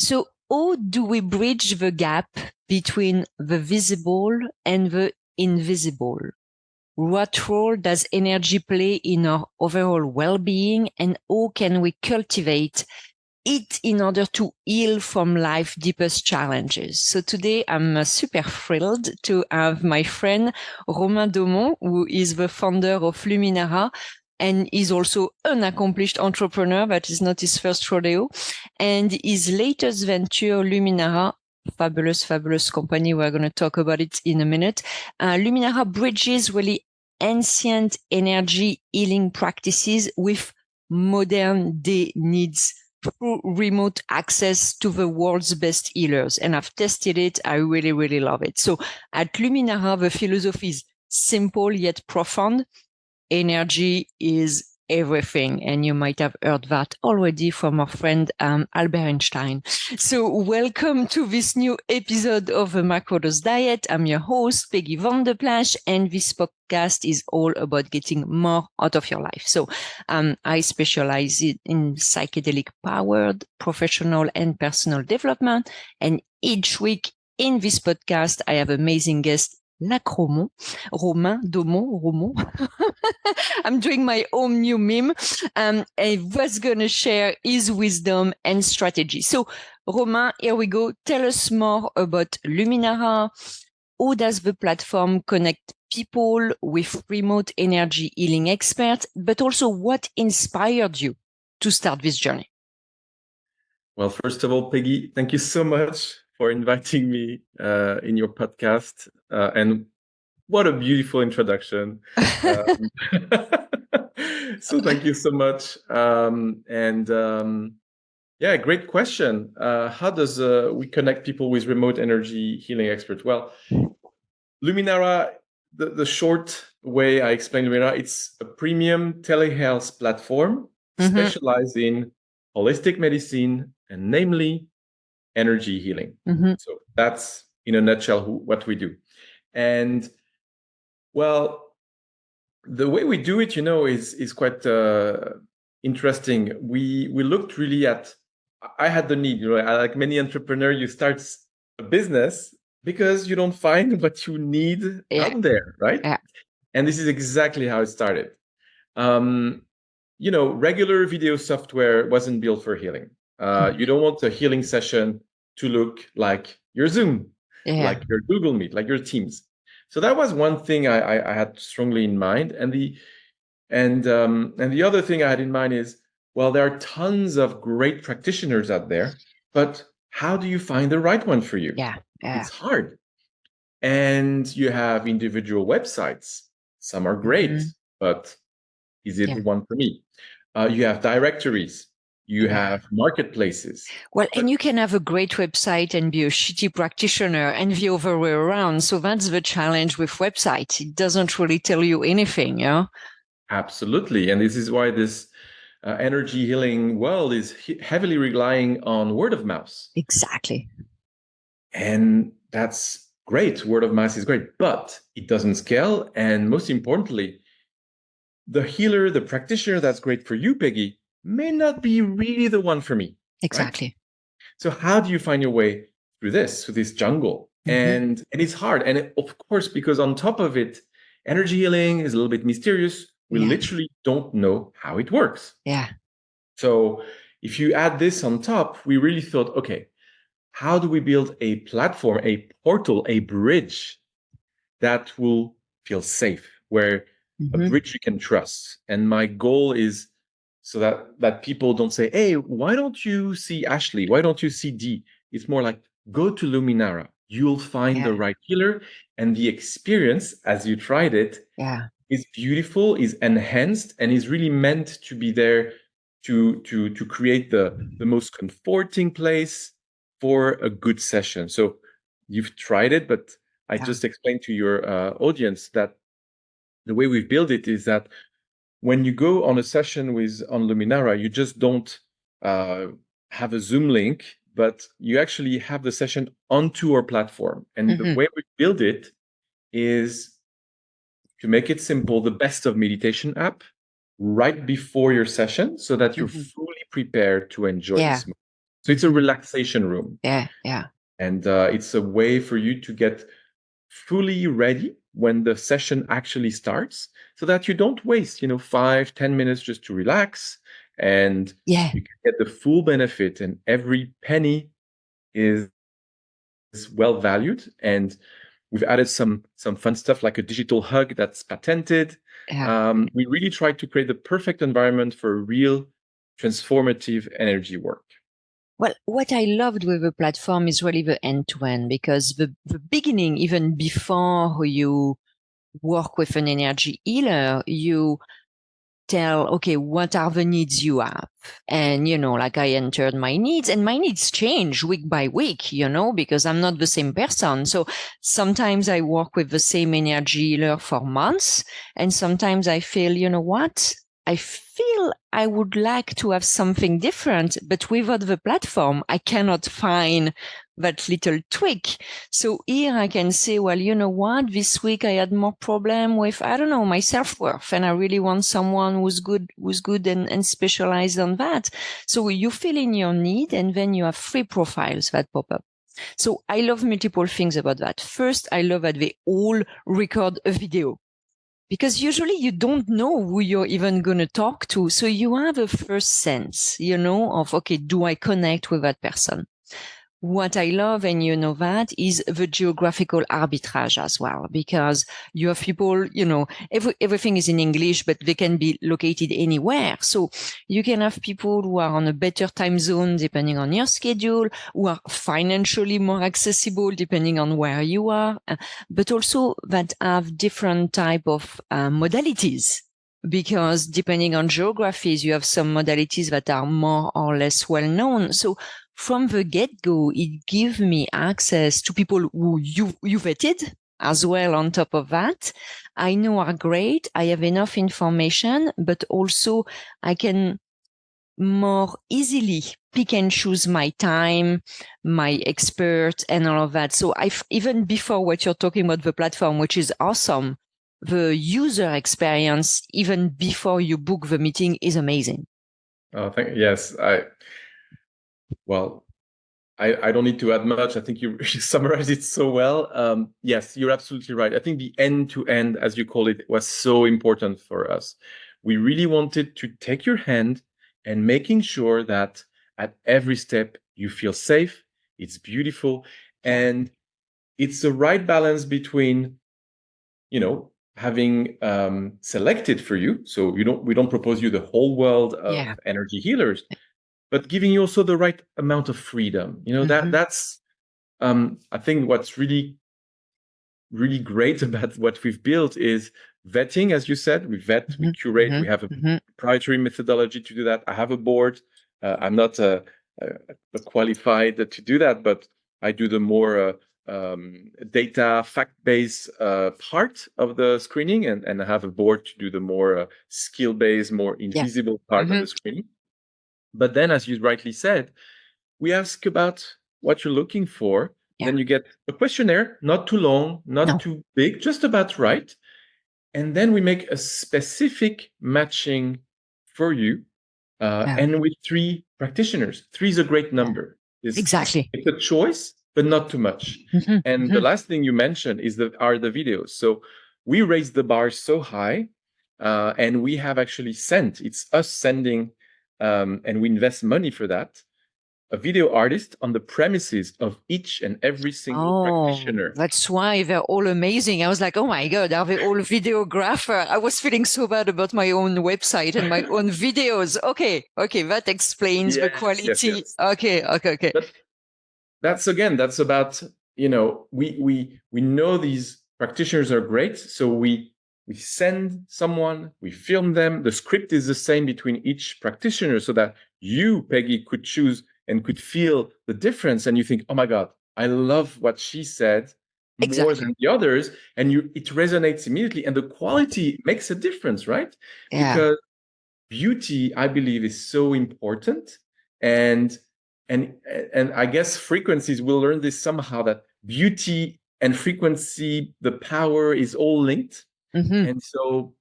So how do we bridge the gap between the visible and the invisible? What role does energy play in our overall well-being, and how can we cultivate it in order to heal from life's deepest challenges? So today I'm super thrilled to have my friend Romain Daumont, who is the founder of Luminara and is also an accomplished entrepreneur. That is not his first rodeo. And his latest venture, Luminara, fabulous company. We're going to talk about it in a minute. Luminara bridges really ancient energy healing practices with modern day needs through remote access to the world's best healers. And I've tested it. I really love it. So at Luminara, the philosophy is simple yet profound. Energy is everything. And you might have heard that already from our friend Albert Einstein. So welcome to this new episode of the Microdose Diet. I'm your host, Peggy Van de Plassche, and this podcast is all about getting more out of your life. So I specialize in psychedelic-powered professional and personal development. And each week in this podcast, I have amazing guests like Romain Daumont. I'm doing my own new meme. I was going to share his wisdom and strategy. So, Romain, here we go. Tell us more about Luminara. How does the platform connect people with remote energy healing experts, but also what inspired you to start this journey? Well, first of all, Peggy, thank you so much for inviting me in your podcast. And what a beautiful introduction. So thank you so much. Yeah, great question. How does we connect people with remote energy healing experts? Well, Luminara, the short way I explain Luminara, it's a premium telehealth platform specialized in holistic medicine and namely energy healing. So that's in a nutshell what we do. And well, the way we do it, is quite interesting. We looked really at. I had the need, like many entrepreneurs, you start a business because you don't find what you need out there, right? Yeah. And this is exactly how it started. Regular video software wasn't built for healing. You don't want a healing session to look like your Zoom, like your Google Meet, like your Teams. So that was one thing I had strongly in mind. And the other thing I had in mind is, well, there are tons of great practitioners out there, but how do you find the right one for you? Yeah. It's hard. And you have individual websites. Some are great, but is it the one for me? You have directories. You have marketplaces. Well, and you can have a great website and be a shitty practitioner and the other way around. So that's the challenge with websites. It doesn't really tell you anything, yeah? Absolutely. And this is why this energy healing world is heavily relying on word of mouth. Exactly. And that's great. Word of mouth is great, but it doesn't scale. And most importantly, the healer, the practitioner that's great for you, Peggy, may not be really the one for me. Exactly. Right? So how do you find your way through this jungle? And it's hard. And of course, because on top of it, energy healing is a little bit mysterious. We literally don't know how it works. Yeah. So if you add this on top, we really thought, okay, how do we build a platform, a portal, a bridge that will feel safe, where a bridge you can trust? And my goal is so that people don't say, hey, why don't you see Ashley? Why don't you see Dee? It's more like, go to Luminara. You'll find the right healer. And the experience, as you tried it, is beautiful, is enhanced, and is really meant to be there to create the most comforting place for a good session. So you've tried it, but I just explained to your audience that the way we've built it is that when you go on a session on Luminara, you just don't have a Zoom link, but you actually have the session onto our platform. And the way we build it is to make it simple, the best of meditation app right before your session so that you're fully prepared to enjoy this moment. So it's a relaxation room. Yeah, yeah. And it's a way for you to get fully ready when the session actually starts, so that you don't waste, 5-10 minutes just to relax, and Yeah. you can get the full benefit, and every penny is well valued. And we've added some fun stuff like a digital hug that's patented. Yeah. We really tried to create the perfect environment for real transformative energy work. Well, what I loved with the platform is really the end to end, because the beginning, even before you work with an energy healer, you tell, okay, what are the needs you have? And, like I entered my needs, and my needs change week by week, because I'm not the same person. So sometimes I work with the same energy healer for months. And sometimes I feel, you know what? I feel I would like to have something different, but without the platform, I cannot find that little tweak. So here I can say, well, you know what? This week I had more problem with, I don't know, my self-worth, and I really want someone who's good and specialized on that. So you fill in your need, and then you have 3 profiles that pop up. So I love multiple things about that. First, I love that they all record a video, because usually you don't know who you're even going to talk to. So you have a first sense, of, okay, do I connect with that person? What I love, and that, is the geographical arbitrage as well, because you have people, everything is in English, but they can be located anywhere. So you can have people who are on a better time zone depending on your schedule, who are financially more accessible depending on where you are, but also that have different type of modalities. Because depending on geographies, you have some modalities that are more or less well known. So from the get-go, it gives me access to people who you vetted as well. On top of that, I know are great. I have enough information, but also I can more easily pick and choose my time, my expert, and all of that. So even before what you're talking about, the platform, which is awesome, the user experience, even before you book the meeting, is amazing. Yes, well, I don't need to add much. I think you summarized it so well. Yes, you're absolutely right. I think the end-to-end, as you call it, was so important for us. We really wanted to take your hand and making sure that at every step you feel safe, it's beautiful, and it's the right balance between, having selected for you. So we don't propose you the whole world of energy healers, but giving you also the right amount of freedom. That's I think what's really, really great about what we've built is vetting. As you said, we vet, we curate, we have a proprietary methodology to do that. I have a board. I'm not qualified to do that, but I do the more data fact-based part of the screening, and I have a board to do the more skill-based, more invisible part of the screening. But then, as you rightly said, we ask about what you're looking for. Then you get a questionnaire, not too long, not too big, just about right. And then we make a specific matching for you. And with 3 practitioners. 3 is a great number. Exactly. It's a choice, but not too much. And the last thing you mentioned are the videos. So we raised the bar so high, and we have actually it's us sending, and we invest money for that, a video artist on the premises of each and every single practitioner. That's why they're all amazing. I was like, oh my God, are they all videographer? I was feeling so bad about my own website and my own videos. Okay, that explains the quality. Yes. Okay. But that's about, we know these practitioners are great, so we send someone, we film them. The script is the same between each practitioner, so that you, Peggy, could choose and could feel the difference, and you think, oh my God, I love what she said more than the others, and it resonates immediately, and the quality makes a difference, right? Because beauty, I believe, is so important, and I guess frequencies, we'll learn this somehow, that beauty and frequency, the power is all linked. And so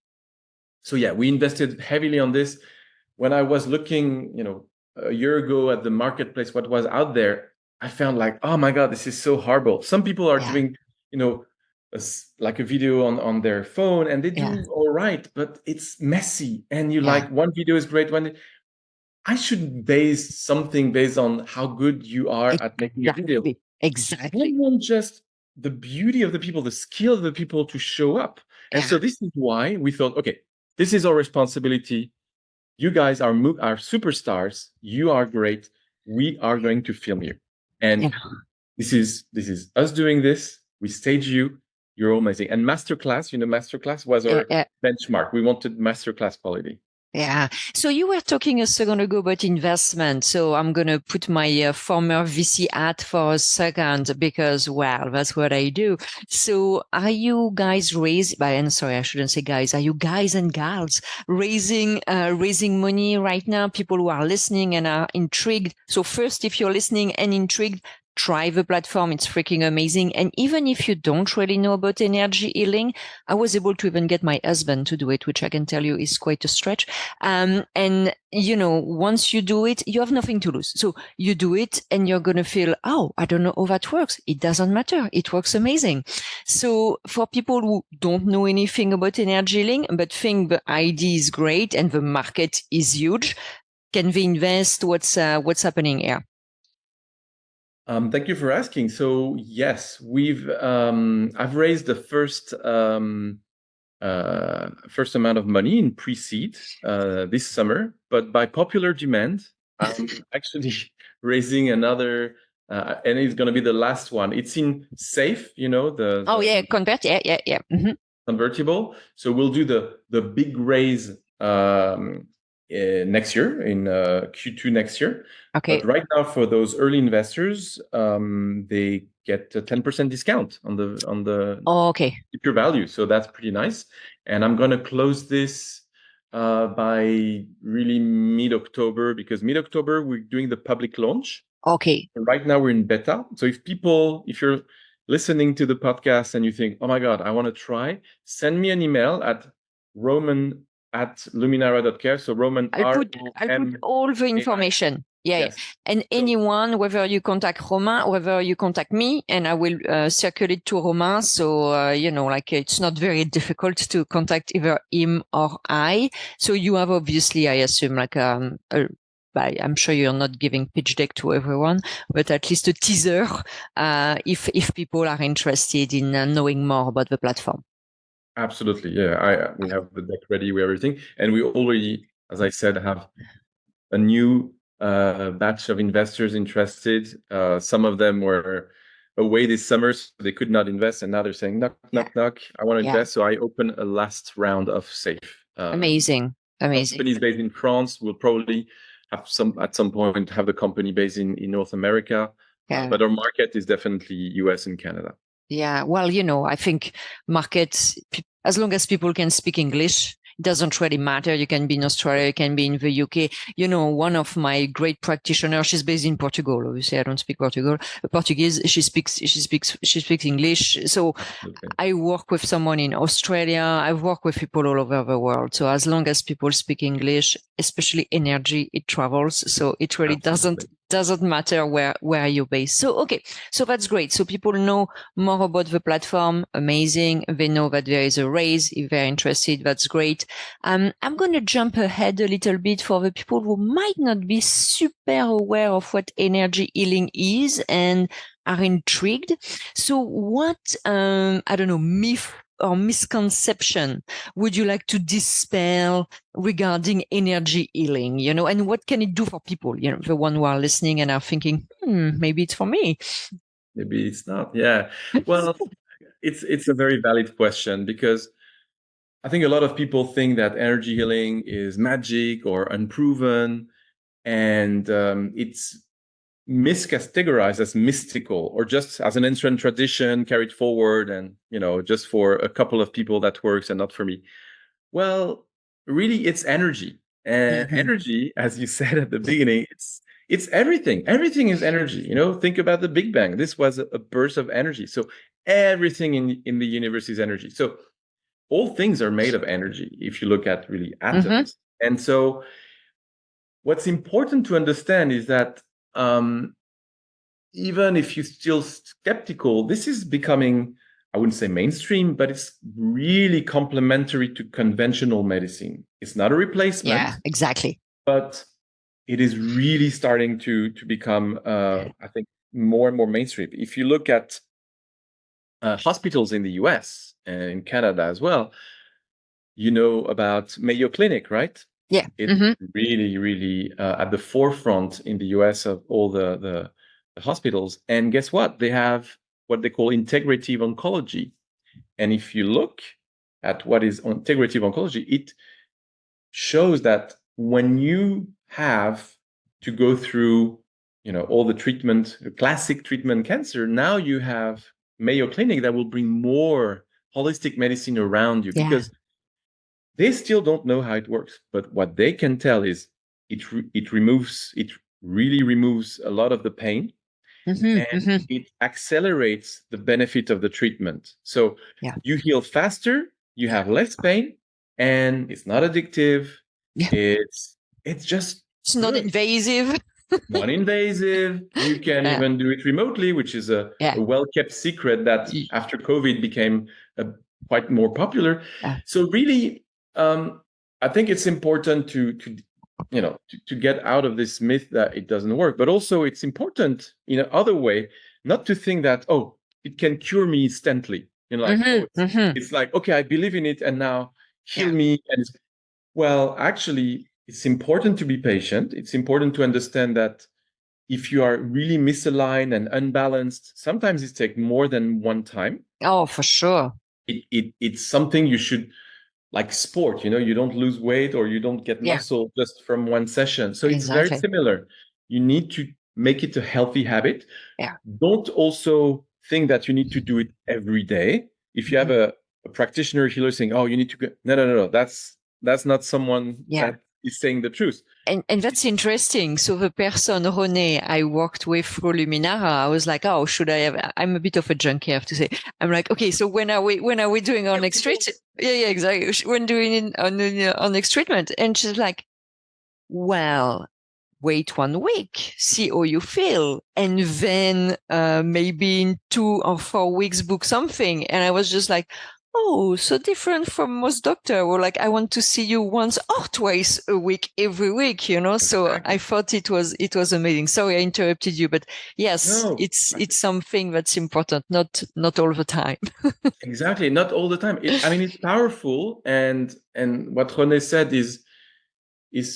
yeah, we invested heavily on this. When I was looking, a year ago at the marketplace, what was out there, I found like, oh my God, this is so horrible. Some people are doing, like a video on their phone, and they do all right, but it's messy. And you like, one video is great. I should base something based on how good you are at making a video. Exactly. Not just the beauty of the people, the skill of the people to show up. And so this is why we thought, okay, this is our responsibility. You guys are superstars. You are great. We are going to film you. And this is us doing this. We stage you. You're amazing. And masterclass, masterclass was our benchmark. We wanted masterclass quality. Yeah. So you were talking a second ago about investment. So I'm going to put my former VC hat for a second because, well, that's what I do. So are you guys sorry, I shouldn't say guys. Are you guys and gals raising money right now? People who are listening and are intrigued. So first, if you're listening and intrigued, try the platform. It's freaking amazing. And even if you don't really know about energy healing, I was able to even get my husband to do it, which I can tell you is quite a stretch. And once you do it, you have nothing to lose. So you do it and you're going to feel, oh, I don't know how that works. It doesn't matter. It works amazing. So for people who don't know anything about energy healing, but think the idea is great and the market is huge, can they invest? What's happening here? Thank you for asking. So yes, I've raised the first amount of money in pre-seed this summer, but by popular demand, I'm actually raising another, and it's going to be the last one. It's in SAFE, convert, Mm-hmm. Convertible. So we'll do the big raise next year in Q2 next year. Okay. But right now, for those early investors, they get a 10% discount on the future value. So that's pretty nice. And I'm going to close this by really mid-October, because mid-October we're doing the public launch. Okay. And right now we're in beta. So if you're listening to the podcast and you think, oh my God, I want to try, send me an email at roman@luminara.care. So Roman, I'll put all the information. Yes. And anyone, whether you contact Romain, whether you contact me, and I will circulate to Romain. So, it's not very difficult to contact either him or I. So you have obviously, I assume, I'm sure you're not giving pitch deck to everyone, but at least a teaser if people are interested in knowing more about the platform. Absolutely. Yeah. We have the deck ready with everything. And we already, as I said, have a new batch of investors interested. Some of them were away this summer, so they could not invest. And now they're saying, knock, knock, I want to invest. So I open a last round of SAFE. Amazing. Companies based in France will probably have at some point have the company based in North America. But our market is definitely US and Canada. Yeah, well, I think markets, as long as people can speak English, it doesn't really matter. You can be in Australia, you can be in the UK. One of my great practitioners, she's based in Portugal. Obviously, I don't speak Portuguese. She speaks English. So I work with someone in Australia. I work with people all over the world. So as long as people speak English, especially energy, it travels. So it really doesn't matter where you're based. So, okay. So that's great. So people know more about the platform. Amazing. They know that there is a raise. If they're interested, that's great. I'm going to jump ahead a little bit for the people who might not be super aware of what energy healing is and are intrigued. So what, myth or misconception would you like to dispel regarding energy healing, and what can it do for people, the one who are listening and are thinking, maybe it's for me. Maybe it's not. Yeah. Well, it's a very valid question, because I think a lot of people think that energy healing is magic or unproven, and it's miscategorized as mystical or just as an ancient tradition carried forward, and just for a couple of people that works and not for me. Well, really, it's energy. And energy, as you said at the beginning, it's everything. Everything is energy. Think about the Big Bang. This was a burst of energy. So everything in the universe is energy. So all things are made of energy if you look at really atoms. And so what's important to understand is that even if you're still skeptical, this is becoming, I wouldn't say mainstream, but it's really complementary to conventional medicine. It's not a replacement. Yeah, exactly. But it is really starting to become, I think, more and more mainstream. If you look at hospitals in the US and in Canada as well, you know about Mayo Clinic, right? Yeah. It's really, really at the forefront in the US of all the hospitals. And guess what? They have what they call integrative oncology. And if you look at what is integrative oncology, it shows that when you have to go through, all the treatment, classic treatment cancer, now you have Mayo Clinic that will bring more holistic medicine around you, Yeah. because they still don't know how it works. But what they can tell is it really removes a lot of the pain, and it accelerates the benefit of the treatment. So Yeah. you heal faster, you have less pain, and it's not addictive. Yeah. It's just It's good. non-invasive. Non-invasive. You can even do it remotely, which is a well-kept secret that after COVID became quite more popular. So really, I think it's important to get out of this myth that it doesn't work, but also it's important in another way not to think that, oh, it can cure me instantly. It's like, okay, I believe in it and now heal me. And well, actually, it's important to be patient. It's important to understand that if you are really misaligned and unbalanced, sometimes it takes more than one time. Oh, for sure. It's something you should, like sport, you don't lose weight or you don't get muscle just from one session. So it's very similar. You need to make it a healthy habit. Don't also think that you need to do it every day. If you have a practitioner healer saying, oh, you need to go, no, that's not someone that is saying the truth. And that's interesting. So the person, Romain, I worked with through Luminara, I was like, oh, should I have, I'm a bit of a junkie, I have to say. I'm like, okay, so when are we doing our next treatment? Yeah, exactly. When doing our next treatment? And she's like, well, wait 1 week, see how you feel. And then maybe in 2 or 4 weeks, book something. And I was just like, oh, so different from most doctors. Or like, I want to see you once or twice a week, every week, So I thought it was amazing. Sorry, I interrupted you, but yes, it's something that's important, not all the time. Exactly, not all the time. It's powerful, and what René said is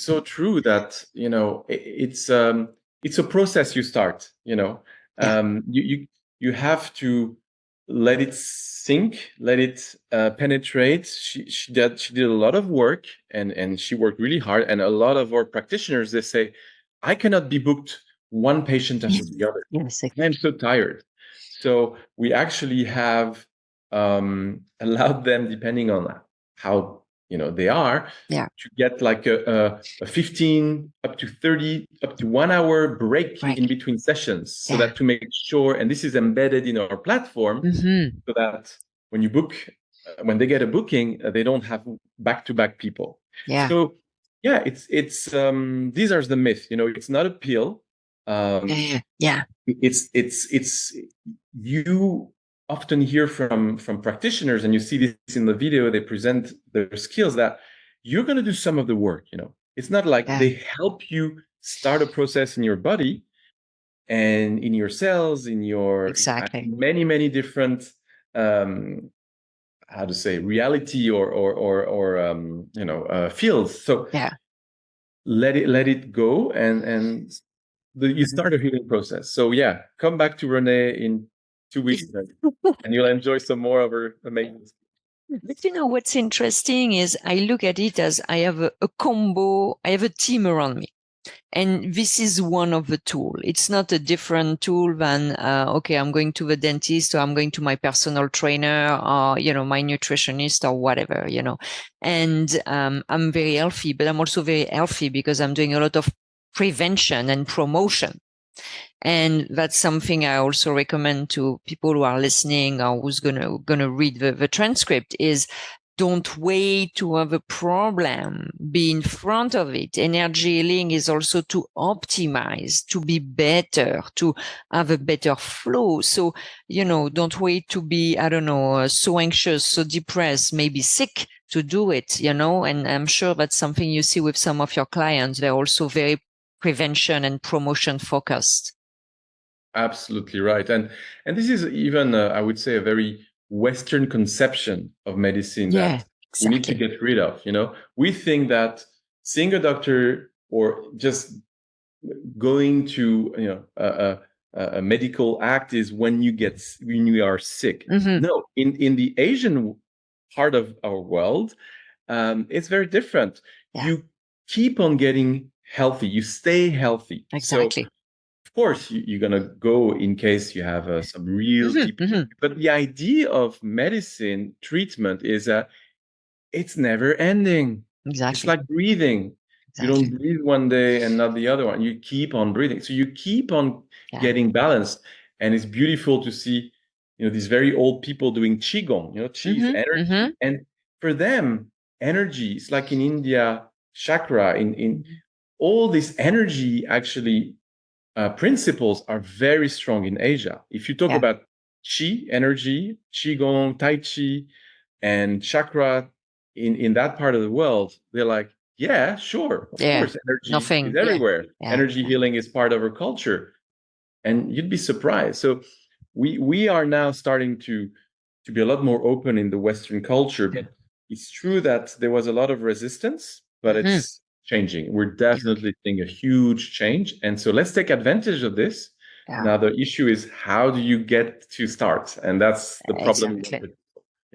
so true, that it's a process you start. You have to let it sink, let it penetrate. She did a lot of work, and she worked really hard. And a lot of our practitioners, they say, I cannot be booked one patient after the other. I'm so tired. So we actually have allowed them, depending on how they are, to get like a 15 up to 30 up to 1 hour break in between sessions, so that to make sure, and this is embedded in our platform, so that when you book, when they get a booking, they don't have back-to-back people. So it's these are the myth. It's not a pill. It's you often hear from practitioners, and you see this in the video, they present their skills, that you're going to do some of the work. It's not like they help you start a process in your body and in your cells, in your many different how to say, reality or fields. So let it go, and you start a healing process. So come back to René in 2 weeks and you'll enjoy some more of her amazing. But what's interesting is I look at it as I have a combo, I have a team around me. And this is one of the tools. It's not a different tool than, okay, I'm going to the dentist, or I'm going to my personal trainer, or, my nutritionist, or whatever, And I'm very healthy, but I'm also very healthy because I'm doing a lot of prevention and promotion. And that's something I also recommend to people who are listening or who's gonna read the transcript, is don't wait to have a problem, be in front of it. Energy healing is also to optimize, to be better, to have a better flow. So, don't wait to be, I don't know, so anxious, so depressed, maybe sick to do it, and I'm sure that's something you see with some of your clients. They're also very prevention and promotion focused. Absolutely right. And this is even, I would say, a very Western conception of medicine that we need to get rid of. We think that seeing a doctor or just going to a medical act is when you are sick. Mm-hmm. No, in the Asian part of our world, it's very different. Yeah. You keep on getting healthy. You stay healthy. Exactly. So of course, you're going to go in case you have some real deep. But the idea of medicine treatment is that it's never ending. Exactly. It's like breathing. You don't breathe one day and not the other one. You keep on breathing. So you keep on getting balanced. And it's beautiful to see, these very old people doing Qigong, Qi is energy. And for them, energy is like in India, chakra, in all this energy actually principles are very strong in Asia. If you talk about Qi, energy, Qigong, Tai Chi, and chakra in that part of the world, they're like, yeah, sure, of course, energy is everywhere. Energy healing is part of our culture. And you'd be surprised. So we are now starting to be a lot more open in the Western culture. But it's true that there was a lot of resistance, but it's changing. We're definitely seeing a huge change. And so let's take advantage of this. Now, the issue is how do you get to start? And that's the problem.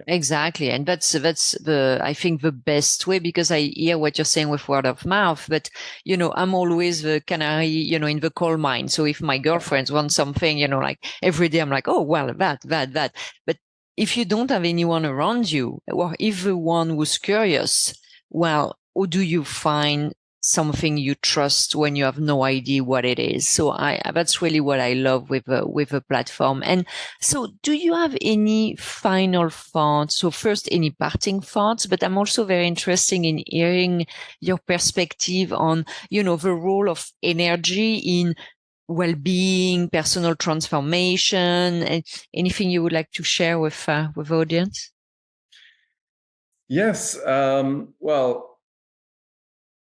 Exactly. And that's I think the best way, because I hear what you're saying with word of mouth, but I'm always the canary, in the coal mine. So if my girlfriends want something, like every day I'm like, oh, well, that. But if you don't have anyone around you, or if the one was curious, well, how do you find something you trust when you have no idea what it is? So that's really what I love with a platform. And so do you have any final thoughts? So first, any parting thoughts, but I'm also very interested in hearing your perspective on, the role of energy in well-being, personal transformation, and anything you would like to share with the audience? Yes. Well,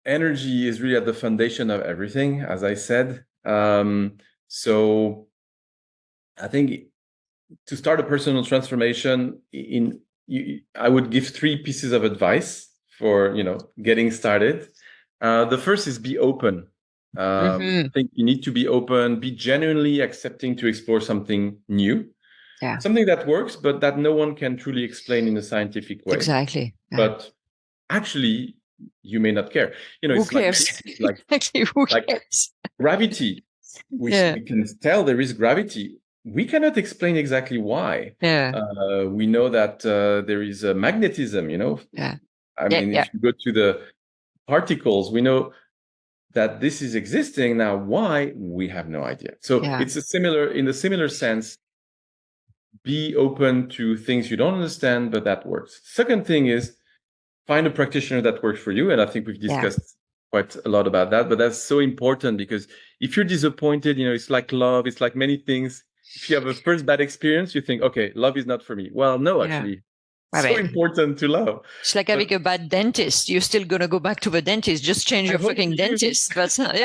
energy is really at the foundation of everything, as I said. So I think to start a personal transformation, I would give 3 pieces of advice for getting started. The first is be open. I think you need to be open, be genuinely accepting to explore something new, something that works, but that no one can truly explain in a scientific way. Exactly. But actually, you may not care. Who cares? Like gravity. We can tell there is gravity. We cannot explain exactly why. We know that there is a magnetism, I mean, if you go to the particles, we know that this is existing. Now, why? We have no idea. So it's in a similar sense, be open to things you don't understand, but that works. Second thing is find a practitioner that works for you. And I think we've discussed quite a lot about that, but that's so important because if you're disappointed, it's like love, it's like many things. If you have a first bad experience, you think, okay, love is not for me. Well, no, actually, it's so important to love. It's like having a bad dentist. You're still going to go back to the dentist. Just change your fucking dentist. But, but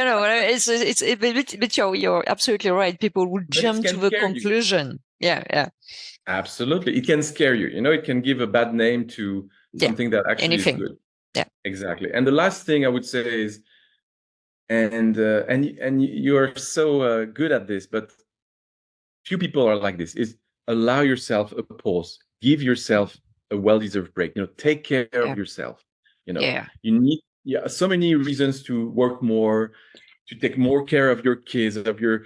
you're absolutely right. People would jump to the conclusion. Yeah. Absolutely. It can scare you. It can give a bad name to something that actually is good. Yeah, exactly. And the last thing I would say is, and you're so good at this, but few people are like this, is allow yourself a pause, give yourself a well-deserved break, take care of yourself. You need so many reasons to work more, to take more care of your kids, of your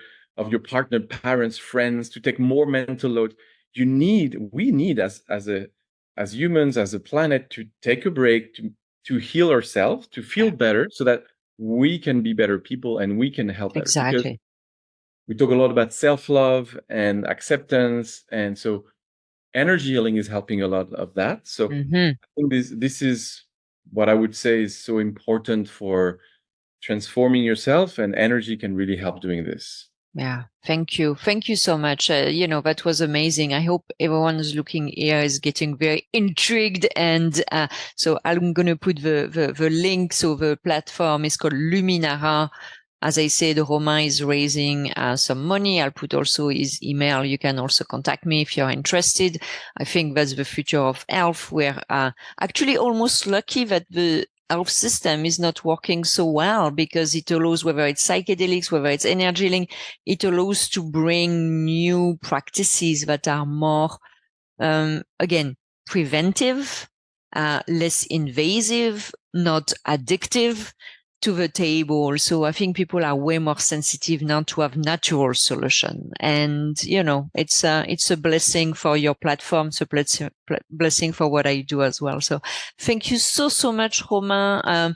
partner, parents, friends, to take more mental load. We need as humans, as a planet, to take a break, to heal ourselves, to feel better, so that we can be better people and we can help better. Exactly. Because we talk a lot about self-love and acceptance, and so energy healing is helping a lot of that. So I think this is what I would say is so important for transforming yourself, and energy can really help doing this. Yeah, thank you. Thank you so much. That was amazing. I hope everyone who's looking here is getting very intrigued. And so I'm going to put the link. So the platform is called Luminara. As I said, Romain is raising some money. I'll put also his email. You can also contact me if you're interested. I think that's the future of health. We're actually almost lucky that the health system is not working so well, because it allows, whether it's psychedelics, whether it's energy link, it allows to bring new practices that are more, again, preventive, less invasive, not addictive to the table. So I think people are way more sensitive now to have natural solution. And, it's a blessing for your platform. It's a blessing for what I do as well. So thank you so, so much, Romain.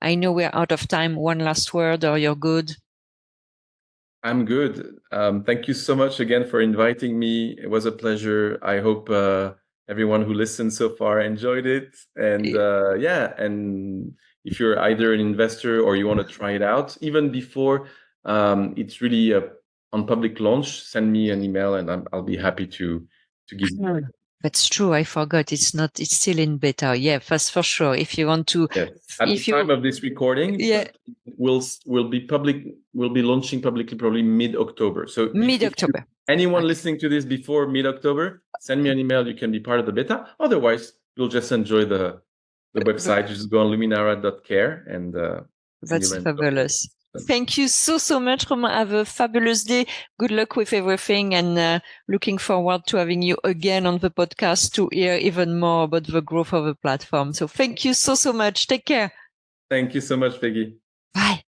I know we're out of time. One last word, or you're good? I'm good. Thank you so much again for inviting me. It was a pleasure. I hope everyone who listened so far enjoyed it. And and if you're either an investor or you want to try it out, even before it's really on public launch, send me an email and I'll be happy to give you. That's true. I forgot. It's still in beta. Yeah, that's for sure. If you want to, yes. At the time of this recording, we'll be launching publicly probably mid-October. So mid-October. Anyone listening to this before mid-October, send me an email. You can be part of the beta. Otherwise, you'll just enjoy the website. You just go on luminara.care and that's fabulous. Thank you so, so much, Romain. Have a fabulous day. Good luck with everything, and looking forward to having you again on the podcast to hear even more about the growth of the platform. So thank you so, so much. Take care. Thank you so much, Peggy. Bye.